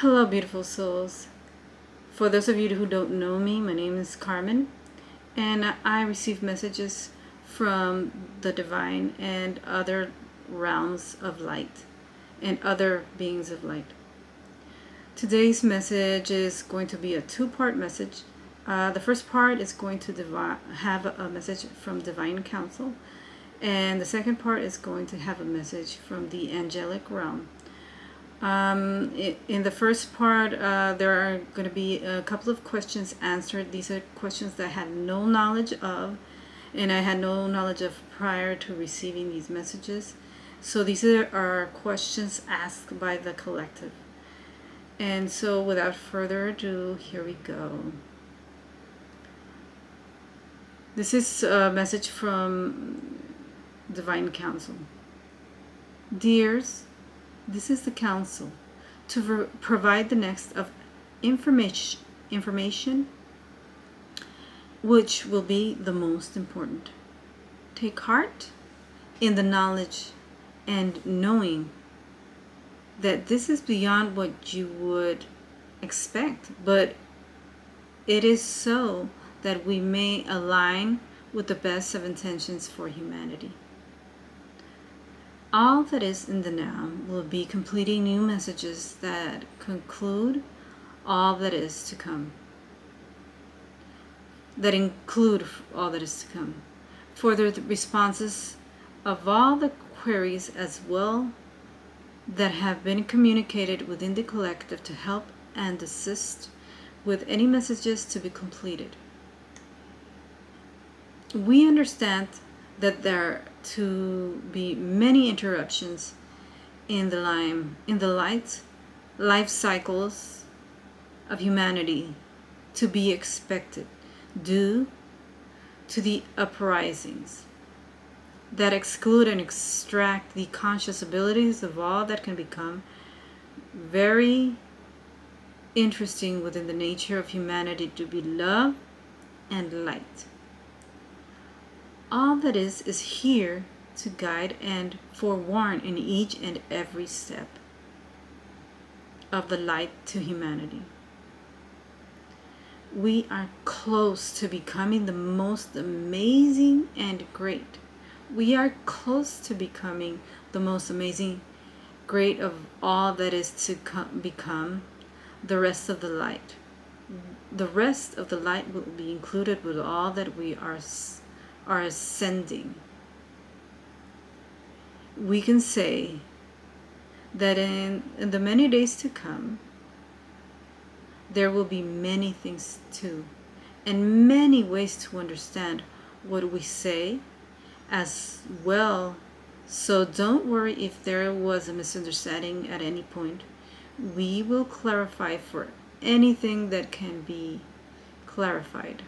Hello, beautiful souls. For those of you who don't know me, my name is Carmen, and I receive messages from the divine and other realms of light and other beings of light. Today's message is going to be a two-part message. The first part is going to have a message from Divine Council, and the second part is going to have a message from the Angelic Realm. In the first part, there are going to be a couple of questions answered. These are questions that I had no knowledge of, and I had no knowledge of prior to receiving these messages. So these are questions asked by the collective. And so without further ado, here we go. This is a message from Divine Council. Dears, this is the council to provide the next of information which will be the most important. Take heart in the knowledge and knowing that this is beyond what you would expect, but it is so that we may align with the best of intentions for humanity. All that is in the now will be completing new messages that conclude all that is to come. That include all that is to come. For the responses of all the queries as well that have been communicated within the collective to help and assist with any messages to be completed. We understand that there are to be many interruptions in the life cycles of humanity to be expected due to the uprisings that exclude and extract the conscious abilities of all that can become very interesting within the nature of humanity to be love and light. All that is here to guide and forewarn in each and every step of the light to humanity. We are close to becoming the most amazing and great. We are close to becoming the most amazing, great of all that is to become the rest of the light. The rest of the light will be included with all that we are ascending. We can say that in the many days to come, there will be many things too, and many ways to understand what we say as well. So don't worry if there was a misunderstanding at any point. We will clarify for anything that can be clarified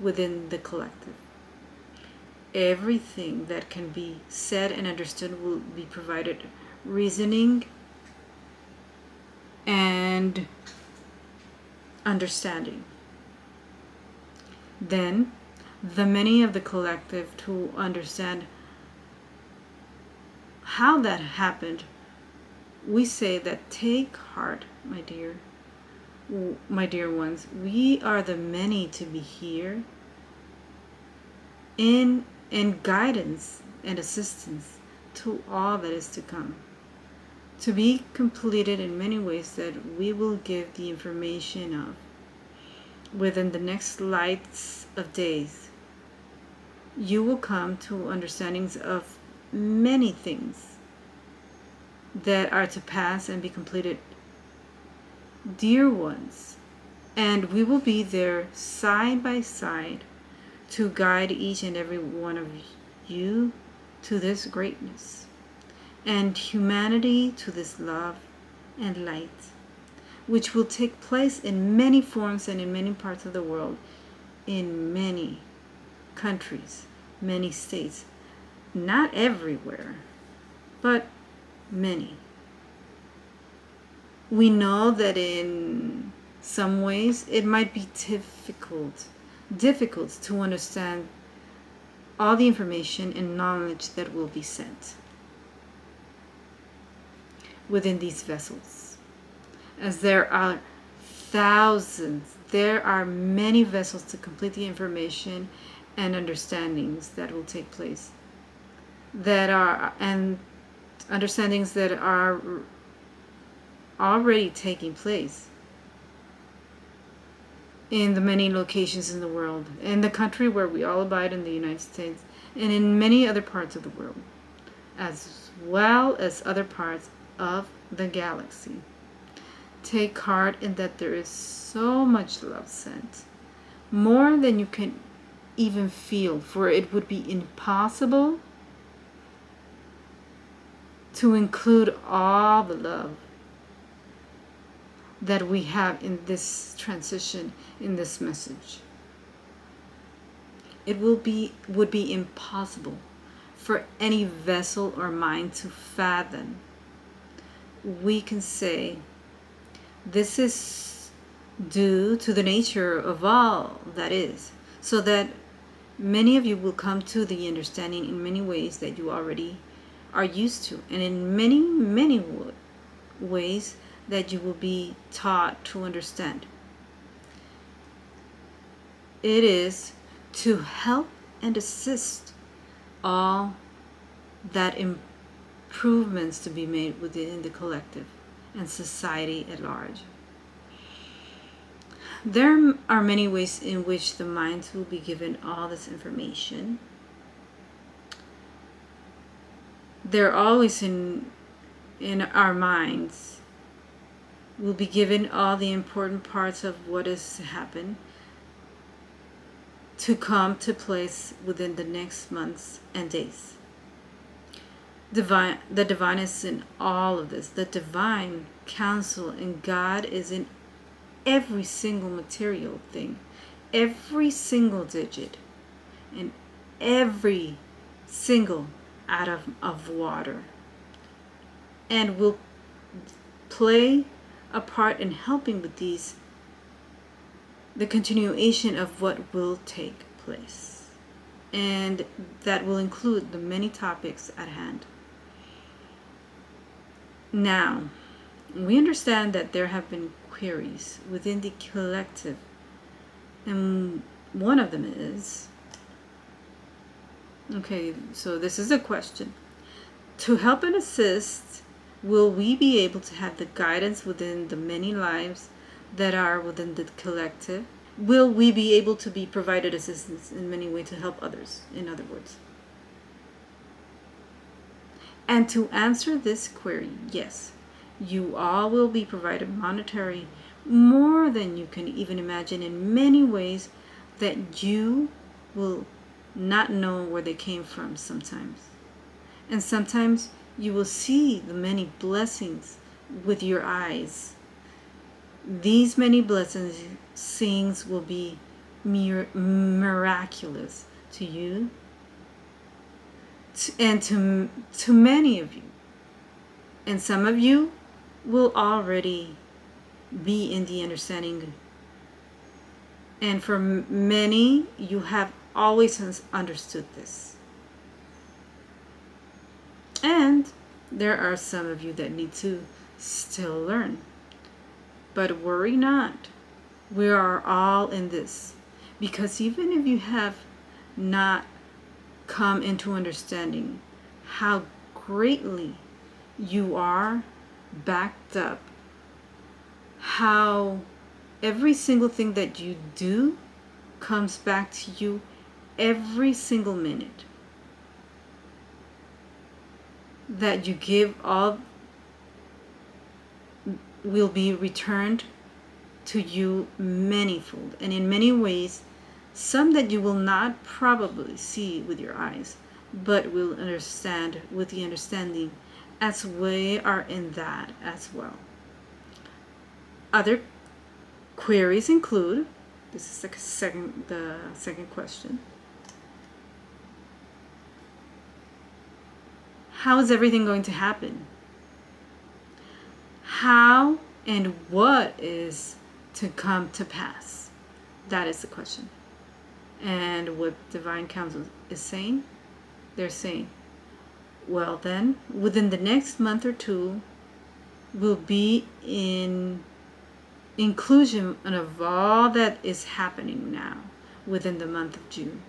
within the collective. Everything that can be said and understood will be provided reasoning and understanding. Then the many of the collective to understand how that happened, we say that take heart, my dear ones. We are the many to be here in guidance and assistance to all that is to come, to be completed in many ways that we will give the information of within the next lights of days. You will come to understandings of many things that are to pass and be completed, dear ones, and we will be there side by side to guide each and every one of you to this greatness and humanity to this love and light, which will take place in many forms and in many parts of the world, in many countries, many states, not everywhere, but many. We know that in some ways it might be difficult to understand all the information and knowledge that will be sent within these vessels. as there are thousands, there are many vessels to complete the information and understandings that will take place, that are, and understandings that are already taking place in the many locations in the world, in the country where we all abide in the United States, and in many other parts of the world, as well as other parts of the galaxy. Take heart in that there is so much love sent, more than you can even feel, for it would be impossible to include all the love that we have in this transition, in this message. It would be impossible for any vessel or mind to fathom. We can say this is due to the nature of all that is, so that many of you will come to the understanding in many ways that you already are used to, and in many ways that you will be taught to understand. It is to help and assist all that improvements to be made within the collective and society at large. There are many ways in which the minds will be given all this information. They're always in our minds. Will be given all the important parts of what is to happen, to come to place within the next months and days. The divine is in all of this. The divine council and God is in every single material thing, every single digit, and every single atom of water, and will play a part in helping with the continuation of what will take place, and that will include the many topics at hand. Now, we understand that there have been queries within the collective, and one of them is, okay, so this is a question. To help and assist, will we be able to have the guidance within the many lives that are within the collective? Will we be able to be provided assistance in many ways to help others, in other words? And to answer this query, yes, you all will be provided monetary, more than you can even imagine, in many ways that you will not know where they came from sometimes. And sometimes you will see the many blessings with your eyes. These many blessings will be miraculous to you and to many of you. And some of you will already be in the understanding. And for many, you have always understood this. And there are some of you that need to still learn. But worry not. We are all in this. Because even if you have not come into understanding how greatly you are backed up, how every single thing that you do comes back to you every single minute, that you give all will be returned to you manyfold, and in many ways, some that you will not probably see with your eyes, but will understand with the understanding, as we are in that as well. Other queries include, this is the second question, how is everything going to happen? How and what is to come to pass? That is the question. And what Divine Council is saying, they're saying, well then, within the next month or two, will be in inclusion of all that is happening now within the month of June,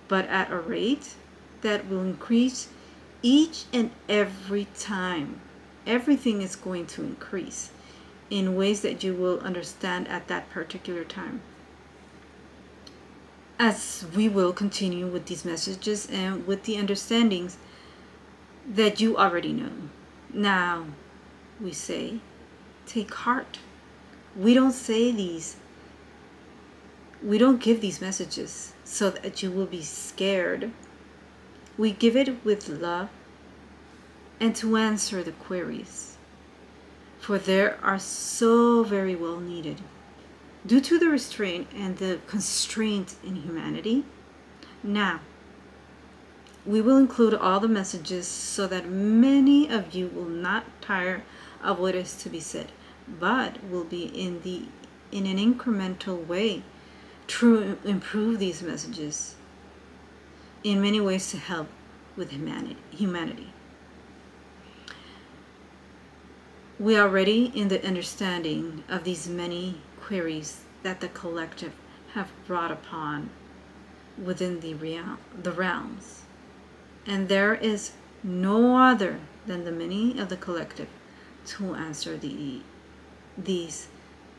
but at a rate that will increase each and every time. Everything is going to increase in ways that you will understand at that particular time, as we will continue with these messages and with the understandings that you already know. Now, we say, take heart. We don't say these, we don't give these messages so that you will be scared. We give it with love and to answer the queries, for there are so very well needed. Due to the restraint and the constraint in humanity, now we will include all the messages so that many of you will not tire of what is to be said, but will be in an incremental way to improve these messages in many ways to help with humanity. We are already in the understanding of these many queries that the collective have brought upon within the realms. And there is no other than the many of the collective to answer these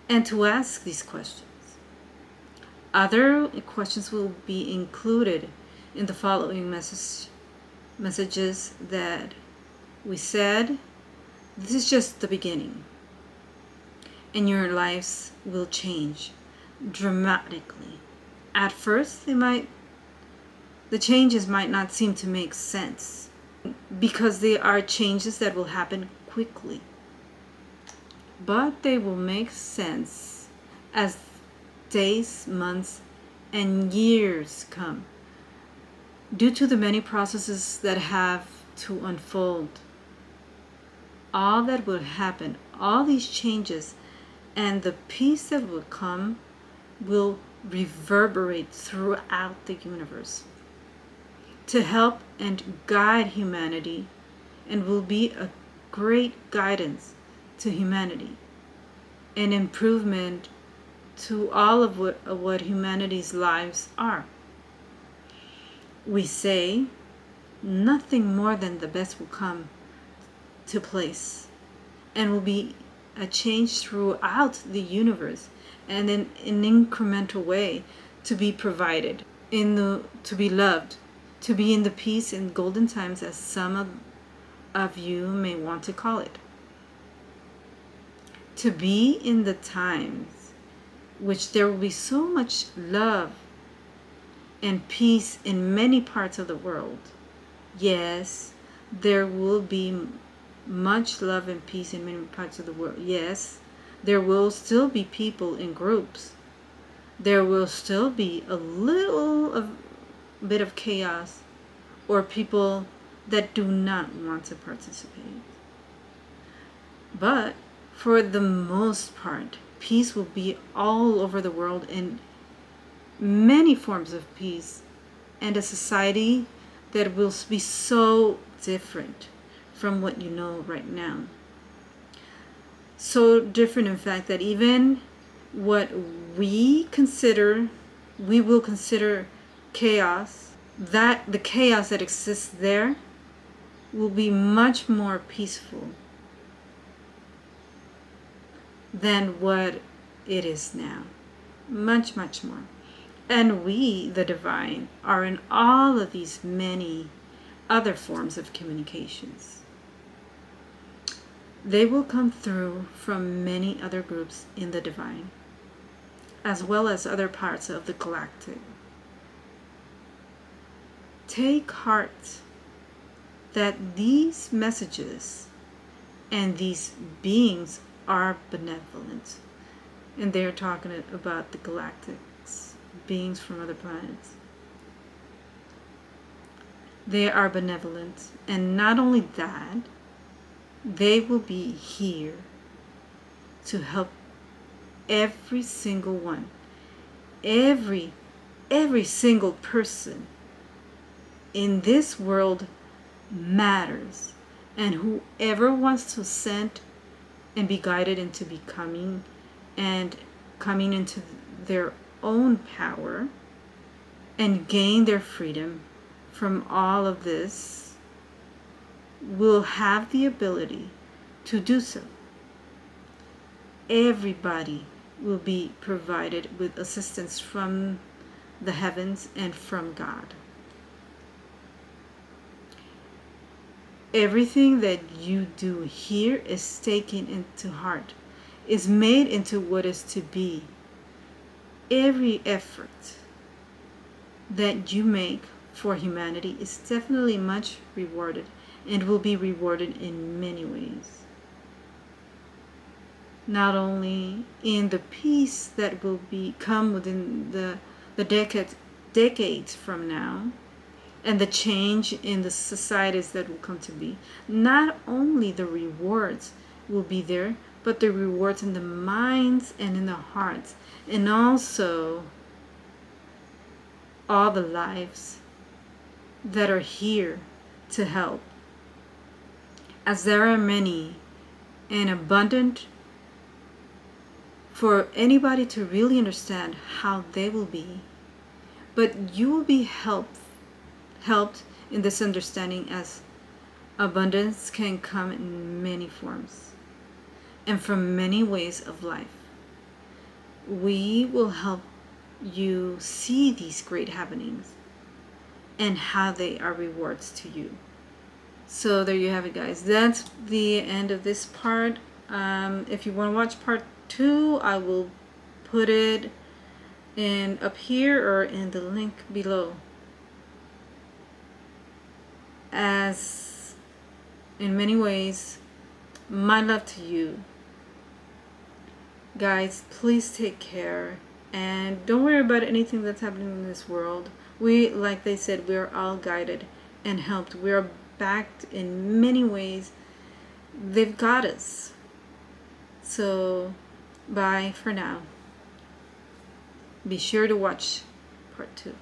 and to ask these questions. Other questions will be included in the following messages that we said. This is just the beginning, and your lives will change dramatically. At first, the changes might not seem to make sense because they are changes that will happen quickly, but they will make sense as days, months, and years come, due to the many processes that have to unfold. All that will happen, all these changes, and the peace that will come will reverberate throughout the universe to help and guide humanity, and will be a great guidance to humanity, an improvement to all of what humanity's lives are. We say nothing more than the best will come to place, and will be a change throughout the universe, and in an incremental way to be provided, to be loved, to be in the peace and golden times, as some of you may want to call it. To be in the times which there will be so much love and peace in many parts of the world. Yes, there will be much love and peace in many parts of the world. Yes, there will still be people in groups. There will still be a bit of chaos, or people that do not want to participate. But for the most part, peace will be all over the world, in many forms of peace, and a society that will be so different from what you know right now. So different, in fact, that even what we will consider chaos, that the chaos that exists there will be much more peaceful than what it is now. Much, much more. And we, the divine, are in all of these many other forms of communications. They will come through from many other groups in the divine, as well as other parts of the galactic. Take heart that these messages and these beings are benevolent. And they're talking about the galactics, beings from other planets. They are benevolent, and not only that, they will be here to help every single one, every single person in this world matters, and whoever wants to send and be guided into becoming and coming into their own power and gain their freedom from all of this will have the ability to do so. Everybody will be provided with assistance from the heavens and from God. Everything that you do here is taken into heart, is made into what is to be. Every effort that you make for humanity is definitely much rewarded and will be rewarded in many ways. Not only in the peace that will come within the decades from now, and the change in the societies that will come to be. Not only the rewards will be there, but the rewards in the minds and in the hearts, and also all the lives that are here to help. As there are many and abundant for anybody to really understand how they will be, but you will be helped in this understanding, as abundance can come in many forms and from many ways of life. We will help you see these great happenings and how they are rewards to you. So there you have it, guys. That's the end of this part. If you want to watch part 2, I will put it in up here or in the link below. As in many ways, my love to you. Guys, please take care and don't worry about anything that's happening in this world. Like they said, we are all guided and helped. We are backed in many ways. They've got us. So, bye for now. Be sure to watch part 2.